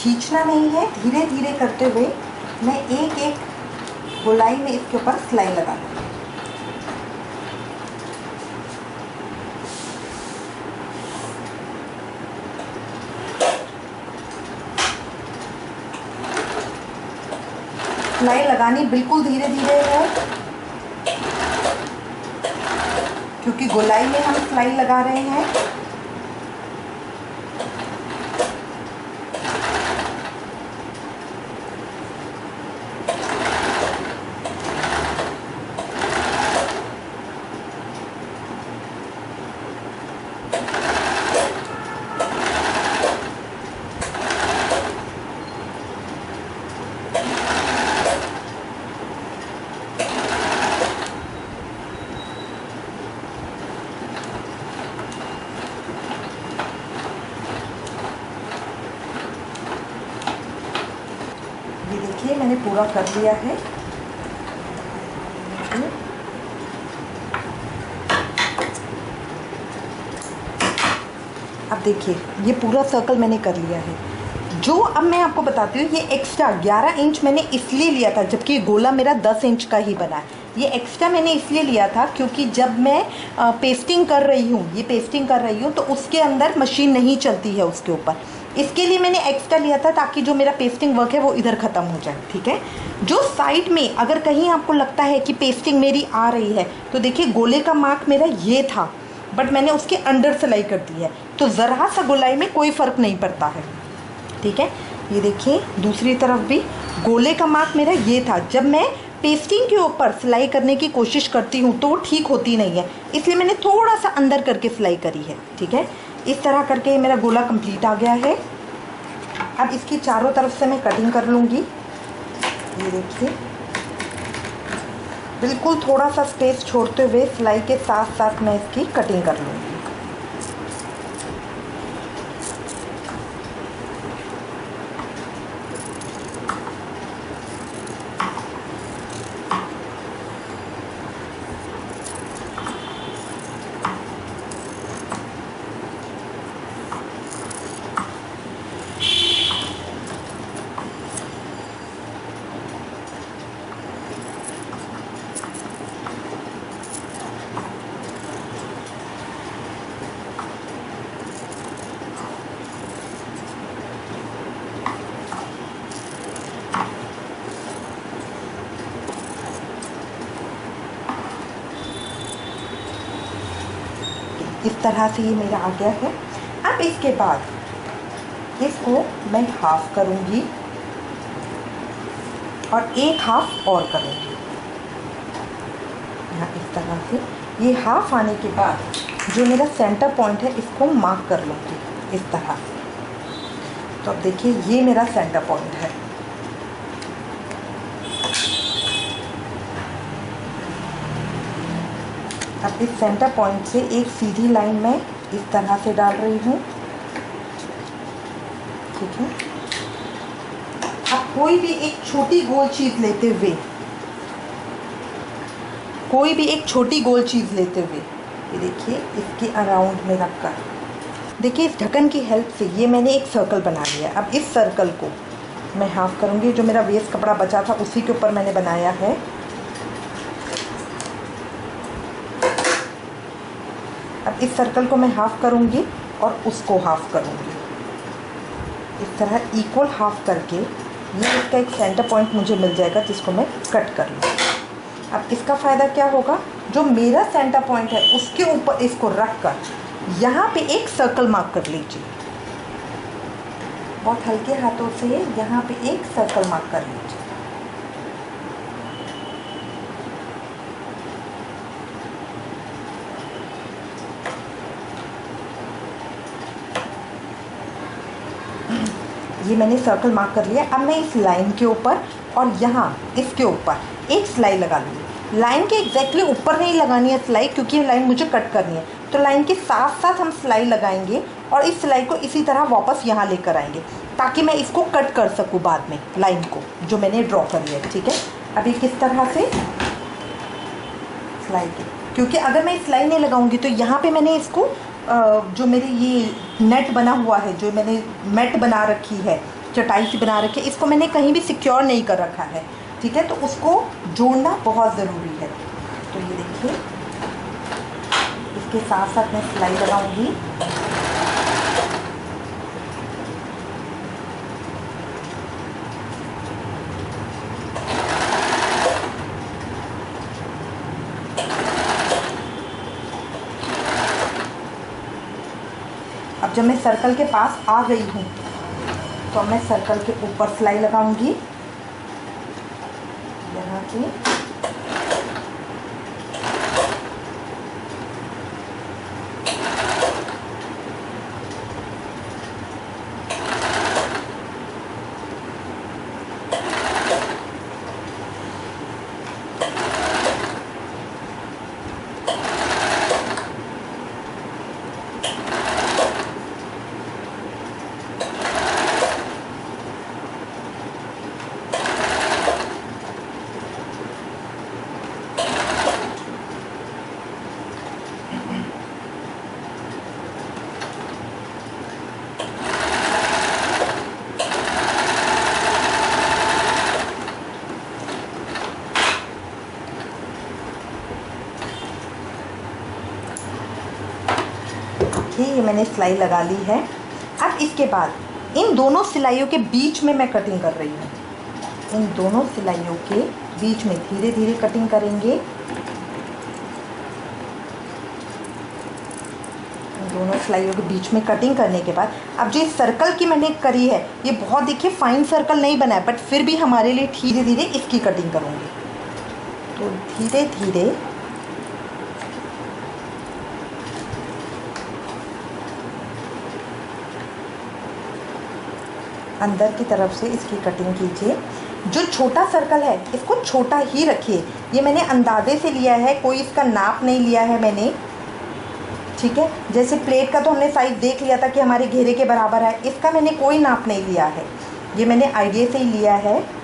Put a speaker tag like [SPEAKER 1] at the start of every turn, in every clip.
[SPEAKER 1] खींचना नहीं है, धीरे धीरे करते हुए मैं एक एक गोलाई में इसके ऊपर सिलाई लगा लूँगी। सिलाई लगानी बिल्कुल धीरे धीरे है, क्योंकि गोलाई में हम सिलाई लगा रहे हैं। ये देखिए मैंने पूरा कर लिया है। अब देखिए ये पूरा सर्कल मैंने कर लिया है। जो अब मैं आपको बताती हूँ, ये एक्स्ट्रा 11 इंच मैंने इसलिए लिया था, जबकि गोला मेरा 10 इंच का ही बना है। ये एक्स्ट्रा मैंने इसलिए लिया था क्योंकि जब मैं पेस्टिंग कर रही हूँ, ये पेस्टिंग कर रही हूँ, तो उसके अंदर मशीन नहीं चलती है उसके ऊपर। इसके लिए मैंने एक्स्ट्रा लिया था ताकि जो मेरा पेस्टिंग वर्क है वो इधर ख़त्म हो जाए। ठीक है, जो साइड में अगर कहीं आपको लगता है कि पेस्टिंग मेरी आ रही है, तो देखिए गोले का मार्क मेरा ये था, बट मैंने उसके अंदर सिलाई कर दी है, तो ज़रा सा गोलाई में कोई फ़र्क नहीं पड़ता है। ठीक है, ये देखिए दूसरी तरफ भी गोले का मार्क मेरा ये था। जब मैं पेस्टिंग के ऊपर सिलाई करने की कोशिश करती हूँ तो वो ठीक होती नहीं है, इसलिए मैंने थोड़ा सा अंदर करके सिलाई करी है। ठीक है, इस तरह करके मेरा गोला कंप्लीट आ गया है। अब इसकी चारों तरफ से मैं कटिंग कर लूँगी। ये देखिए बिल्कुल थोड़ा सा स्पेस छोड़ते हुए सिलाई के साथ साथ मैं इसकी कटिंग कर लूँगी। इस तरह से ये मेरा आ गया है। अब इसके बाद इसको मैं हाफ करूँगी और एक हाफ और करूँगी। यहाँ इस तरह से ये हाफ आने के बाद जो मेरा सेंटर पॉइंट है इसको मार्क कर लूँगी इस तरह से। तो अब देखिए ये मेरा सेंटर पॉइंट है। अब इस सेंटर पॉइंट से एक सीधी लाइन मैं इस तरह से डाल रही हूँ। ठीक है, अब कोई भी एक छोटी गोल चीज़ लेते हुए, ये देखिए इसके अराउंड में रखकर, देखिए इस ढक्कन की हेल्प से ये मैंने एक सर्कल बना लिया। अब इस सर्कल को मैं हाफ करूँगी। जो मेरा वेस्ट कपड़ा बचा था उसी के ऊपर मैंने बनाया है। अब इस सर्कल को मैं हाफ़ करूँगी और उसको हाफ़ करूँगी। इस तरह इक्वल हाफ़ करके ये इसका एक सेंटर पॉइंट मुझे मिल जाएगा जिसको मैं कट कर लूँ। अब इसका फ़ायदा क्या होगा, जो मेरा सेंटर पॉइंट है उसके ऊपर इसको रख कर यहाँ पे एक सर्कल मार्क कर लीजिए। बहुत हल्के हाथों से यहाँ पे एक सर्कल मार्क कर लीजिए। ये मैंने सर्कल मार्क कर लिया। अब मैं इस लाइन के ऊपर और यहाँ इसके ऊपर एक सिलाई लगा लूँगी। लाइन के एग्जैक्टली ऊपर नहीं लगानी है सिलाई, क्योंकि ये लाइन मुझे कट करनी है। तो लाइन के साथ साथ हम सिलाई लगाएंगे और इस सिलाई को इसी तरह वापस यहाँ लेकर आएंगे ताकि मैं इसको कट कर सकूँ बाद में, लाइन को जो मैंने ड्रॉ कर लिया। ठीक है, अभी किस तरह से सिलाई की, क्योंकि अगर मैं सिलाई नहीं लगाऊंगी तो यहाँ पे मैंने इसको जो मेरे ये नेट बना हुआ है, जो मैंने मैट बना रखी है, चटाई सी बना रखी है, इसको मैंने कहीं भी सिक्योर नहीं कर रखा है, ठीक है। तो उसको जोड़ना बहुत ज़रूरी है। तो ये देखिए, इसके साथ साथ मैं सिलाई लगाऊंगी। अब जब मैं सर्कल के पास आ गई हूँ तो मैं सर्कल के ऊपर सिलाई लगाऊंगी यहाँ पे। ये मैंने सिलाई लगा ली है। अब इसके बाद इन दोनों सिलाइयों के बीच में मैं कटिंग कर रही हूँ। इन दोनों सिलाइयों के बीच में धीरे धीरे कटिंग करेंगे। इन दोनों सिलाइयों के बीच में कटिंग करने के बाद अब जो इस सर्कल की मैंने करी है, ये बहुत देखिए फाइन सर्कल नहीं बना है, बट फिर भी हमारे लिए धीरे धीरे इसकी कटिंग करूँगी। तो धीरे धीरे अंदर की तरफ से इसकी कटिंग कीजिए। जो छोटा सर्कल है इसको छोटा ही रखिए। ये मैंने अंदाजे से लिया है, कोई इसका नाप नहीं लिया है मैंने, ठीक है। जैसे प्लेट का तो हमने साइज़ देख लिया था कि हमारे घेरे के बराबर है, इसका मैंने कोई नाप नहीं लिया है, ये मैंने आइडिया से ही लिया है।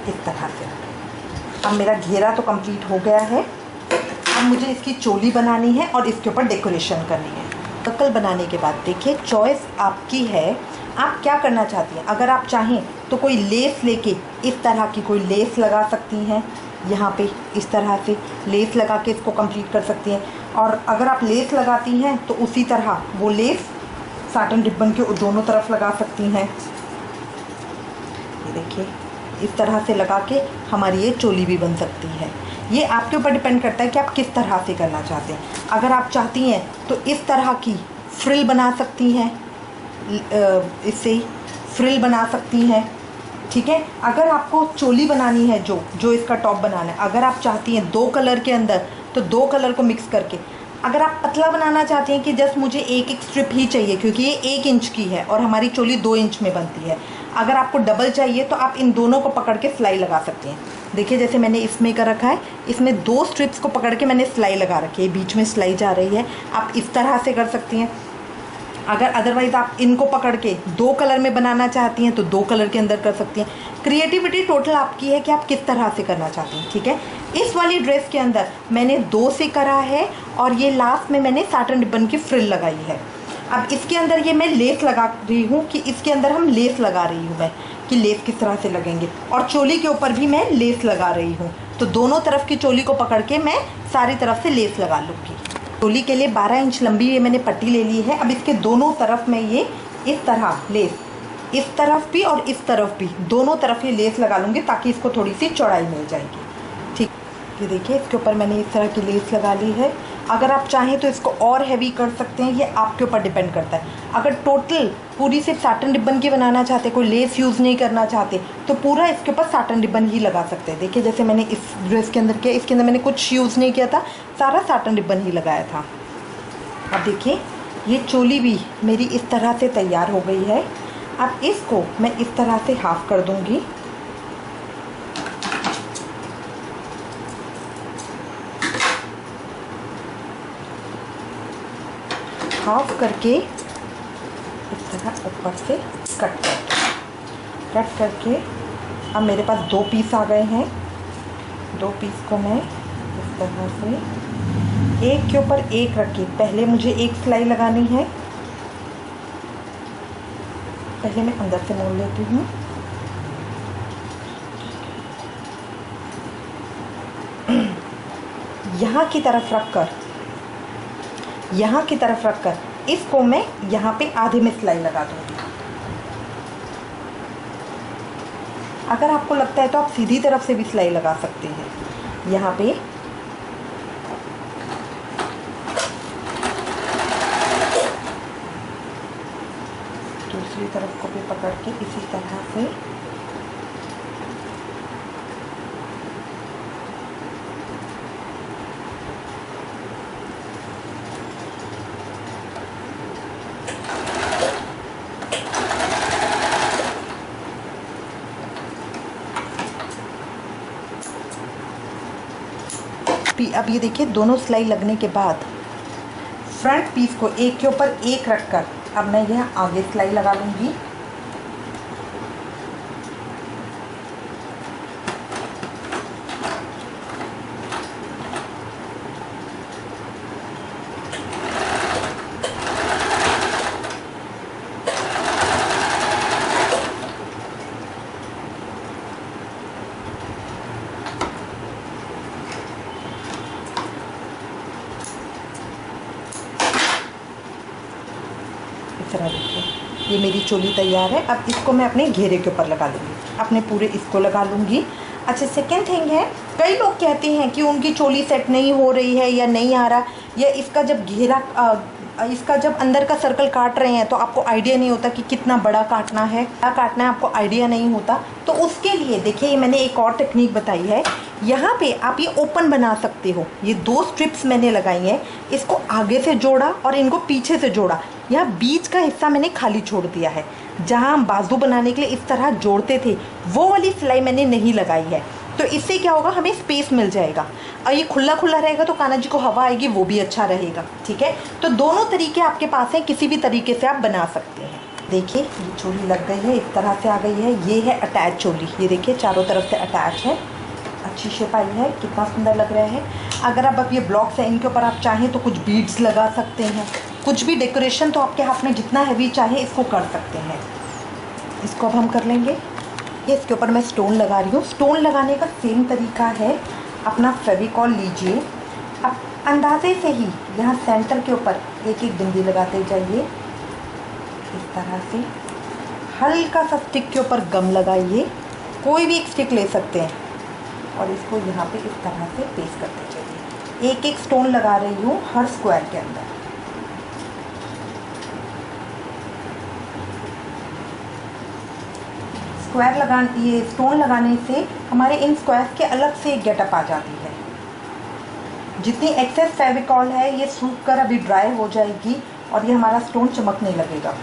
[SPEAKER 1] इस तरह से अब मेरा घेरा तो कंप्लीट हो गया है। अब मुझे इसकी चोली बनानी है और इसके ऊपर डेकोरेशन करनी है। सर्कल बनाने के बाद देखिए, चॉइस आपकी है, आप क्या करना चाहती हैं। अगर आप चाहें तो कोई लेस लेके इस तरह की कोई लेस लगा सकती हैं, यहाँ पे इस तरह से लेस लगा के इसको कंप्लीट कर सकती हैं। और अगर आप लेस लगाती हैं तो उसी तरह वो लेस साटन रिबन के दोनों तरफ लगा सकती हैं। ये देखिए, इस तरह से लगा के हमारी ये चोली भी बन सकती है। ये आपके ऊपर डिपेंड करता है कि आप किस तरह से करना चाहते हैं। अगर आप चाहती हैं तो इस तरह की फ्रिल बना सकती हैं, इससे फ्रिल बना सकती हैं, ठीक है। अगर आपको चोली बनानी है, जो इसका टॉप बनाना है, अगर आप चाहती हैं 2 कलर के अंदर, तो 2 कलर को मिक्स करके। अगर आप पतला बनाना चाहते हैं कि जस्ट मुझे एक स्ट्रिप ही चाहिए, क्योंकि ये 1 इंच की है और हमारी चोली 2 इंच में बनती है, अगर आपको डबल चाहिए तो आप इन दोनों को पकड़ के सिलाई लगा सकते हैं। देखिए, जैसे मैंने इसमें कर रखा है, इसमें 2 स्ट्रिप्स को पकड़ के मैंने सिलाई लगा रखी है, बीच में सिलाई जा रही है। आप इस तरह से कर सकती हैं। अगर अदरवाइज़ आप इनको पकड़ के 2 कलर में बनाना चाहती हैं तो 2 कलर के अंदर कर सकती हैं। क्रिएटिविटी टोटल आपकी है कि आप किस तरह से करना चाहती हैं, ठीक है। इस वाली ड्रेस के अंदर मैंने 2 से करा है और ये लास्ट में मैंने साटन रिबन की फ्रिल लगाई है। अब इसके अंदर ये मैं लेस लगा रही हूँ कि इसके अंदर हम लेस लगा रही हूँ मैं, कि लेस किस तरह से लगेंगे। और चोली के ऊपर भी मैं लेस लगा रही हूँ, तो दोनों तरफ की चोली को पकड़ के मैं सारी तरफ से लेस लगा लूँगी। चोली के लिए 12 इंच लंबी ये मैंने पट्टी ले ली है। अब इसके दोनों तरफ मैं ये इस तरह लेस, इस तरफ भी और इस तरफ भी, दोनों तरफ ये लेस लगा लूँगी ताकि इसको थोड़ी सी चौड़ाई मिल जाएगी, ठीक। ये देखिए, इसके ऊपर मैंने इस तरह की लेस लगा ली है। अगर आप चाहें तो इसको और हैवी कर सकते हैं, ये आपके ऊपर डिपेंड करता है। अगर टोटल पूरी सिर्फ साटन रिबन की बनाना चाहते, कोई लेस यूज़ नहीं करना चाहते, तो पूरा इसके ऊपर साटन रिबन ही लगा सकते हैं। देखिए, जैसे मैंने इस ड्रेस के अंदर किया, इसके अंदर मैंने कुछ यूज़ नहीं किया था, सारा साटन रिबन ही लगाया था। अब देखिए, ये चोली भी मेरी इस तरह से तैयार हो गई है। अब इसको मैं इस तरह से हाफ कर दूंगी। हाफ करके इस तरह ऊपर से कट करके अब मेरे पास 2 पीस आ गए हैं। 2 पीस को मैं इस तरह से एक के ऊपर एक रख के पहले मुझे एक सिलाई लगानी है। पहले मैं अंदर से मोड़ लेती हूँ। यहाँ की तरफ रखकर इसको मैं यहाँ पे आधे में सिलाई लगा दूँगी। अगर आपको लगता है तो आप सीधी तरफ से भी सिलाई लगा सकते हैं। यहाँ पे दूसरी तरफ को भी पकड़ के इसी तरह से अब ये देखिए दोनों सिलाई लगने के बाद फ्रंट पीस को एक के ऊपर एक रखकर अब मैं यहाँ आगे सिलाई लगा लूँगी। तरह देखिए ये मेरी चोली तैयार है। अब इसको मैं अपने घेरे के ऊपर लगा लूँगी, अपने पूरे इसको लगा लूँगी। अच्छा, सेकेंड थिंग है, कई लोग कहते हैं कि उनकी चोली सेट नहीं हो रही है या नहीं आ रहा, या इसका जब घेरा इसका जब अंदर का सर्कल काट रहे हैं तो आपको आइडिया नहीं होता कि कितना बड़ा काटना है, क्या काटना है, आपको आइडिया नहीं होता। तो उसके लिए देखिए ये मैंने एक और टेक्निक बताई है। यहाँ पे आप ये ओपन बना सकते हो। ये 2 स्ट्रिप्स मैंने लगाई हैं, इसको आगे से जोड़ा और इनको पीछे से जोड़ा। यहाँ बीच का हिस्सा मैंने खाली छोड़ दिया है। जहाँ हम बाजू बनाने के लिए इस तरह जोड़ते थे वो वाली सिलाई मैंने नहीं लगाई है। तो इससे क्या होगा, हमें स्पेस मिल जाएगा और ये खुला खुला रहेगा तो कान्हा जी को हवा आएगी, वो भी अच्छा रहेगा। ठीक है, तो दोनों तरीके आपके पास हैं, किसी भी तरीके से आप बना सकते हैं। देखिए ये चोली लग गई है, इस तरह से आ गई है। ये है अटैच चोली, ये देखिए चारों तरफ से अटैच है, अच्छी शेप आई है, कितना सुंदर लग रहा है। अगर अब ये ब्लॉक्स है, इनके ऊपर आप चाहें तो कुछ बीड्स लगा सकते हैं, कुछ भी डेकोरेशन तो आपके हाथ में जितना हैवी चाहे इसको कर सकते हैं। इसको अब हम कर लेंगे। ये इसके ऊपर मैं स्टोन लगा रही हूँ। स्टोन लगाने का सेम तरीका है, अपना फेविकॉल लीजिए, अब अंदाजे से ही यहाँ सेंटर के ऊपर एक एक बिंदी लगाते जाइए। इस तरह से हल्का सा स्टिक के ऊपर गम लगाइए, कोई भी एक स्टिक ले सकते हैं, और इसको यहाँ पे इस तरह से पेस्ट करते जाइए। एक एक स्टोन लगा रही हूँ हर स्क्वायर के अंदर। ये स्टोन लगाने से हमारे इन स्क्वायर्स के अलग से एक गेटअप आ जाती है। जितनी एक्सेस फेविकॉल है ये सूख कर अभी ड्राई हो जाएगी और ये हमारा स्टोन चमकने लगेगा।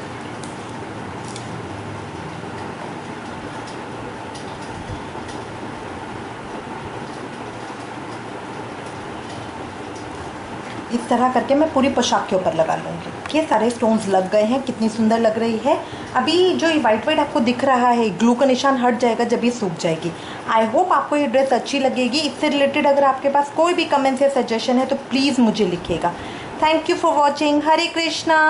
[SPEAKER 1] इस तरह करके मैं पूरी पोशाक के ऊपर लगा लूँगी। ये सारे स्टोन्स लग गए हैं, कितनी सुंदर लग रही है। अभी जो ये वाइट वाइट आपको दिख रहा है, ग्लू का निशान हट जाएगा जब ये सूख जाएगी। आई होप आपको ये ड्रेस अच्छी लगेगी। इससे रिलेटेड अगर आपके पास कोई भी कमेंट्स या सजेशन है तो प्लीज़ मुझे लिखिएगा। Thank you for watching. Hare Krishna.